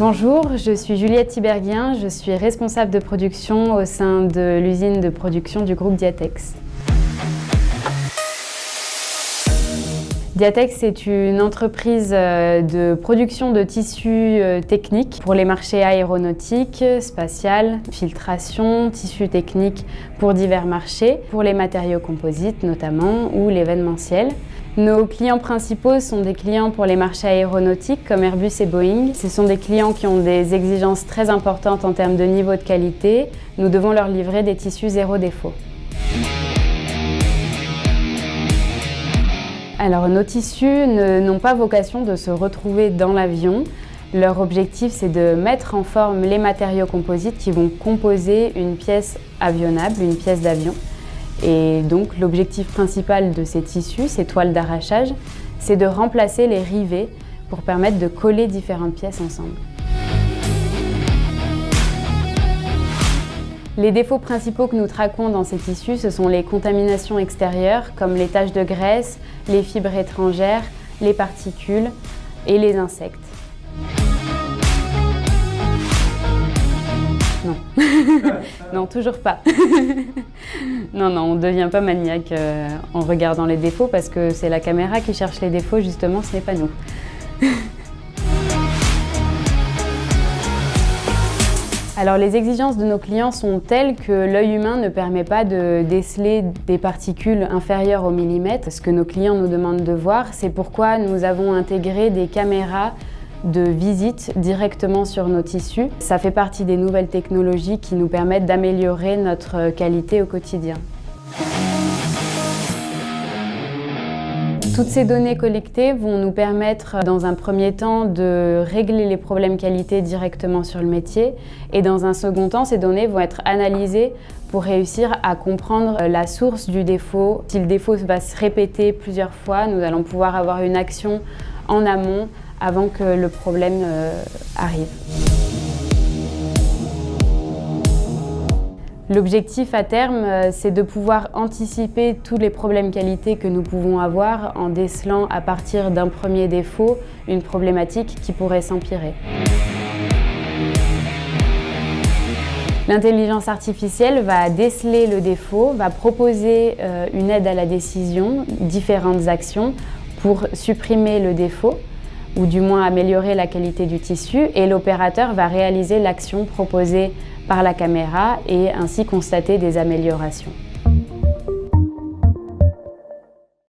Bonjour, je suis Juliette Tiberghien, je suis responsable de production au sein de l'usine de production du groupe Diatex. Diatex est une entreprise de production de tissus techniques pour les marchés aéronautiques, spatial, filtration, tissus techniques pour divers marchés, pour les matériaux composites notamment ou l'événementiel. Nos clients principaux sont des clients pour les marchés aéronautiques comme Airbus et Boeing. Ce sont des clients qui ont des exigences très importantes en termes de niveau de qualité. Nous devons leur livrer des tissus zéro défaut. Alors, nos tissus n'ont pas vocation de se retrouver dans l'avion. Leur objectif, c'est de mettre en forme les matériaux composites qui vont composer une pièce avionnable, une pièce d'avion. Et donc, l'objectif principal de ces tissus, ces toiles d'arrachage, c'est de remplacer les rivets pour permettre de coller différentes pièces ensemble. Les défauts principaux que nous traquons dans ces tissus, ce sont les contaminations extérieures, comme les taches de graisse, les fibres étrangères, les particules et les insectes. Non, non, toujours pas. Non, on ne devient pas maniaque en regardant les défauts parce que c'est la caméra qui cherche les défauts, justement, ce n'est pas nous. Alors les exigences de nos clients sont telles que l'œil humain ne permet pas de déceler des particules inférieures au millimètre. Ce que nos clients nous demandent de voir, c'est pourquoi nous avons intégré des caméras de visite directement sur nos tissus. Ça fait partie des nouvelles technologies qui nous permettent d'améliorer notre qualité au quotidien. Toutes ces données collectées vont nous permettre, dans un premier temps, de régler les problèmes qualité directement sur le métier. Et dans un second temps, ces données vont être analysées pour réussir à comprendre la source du défaut. Si le défaut va se répéter plusieurs fois, nous allons pouvoir avoir une action en amont avant que le problème arrive. L'objectif à terme, c'est de pouvoir anticiper tous les problèmes qualité que nous pouvons avoir en décelant à partir d'un premier défaut une problématique qui pourrait s'empirer. L'intelligence artificielle va déceler le défaut, va proposer une aide à la décision, différentes actions pour supprimer le défaut ou du moins améliorer la qualité du tissu, et l'opérateur va réaliser l'action proposée par la caméra et ainsi constater des améliorations.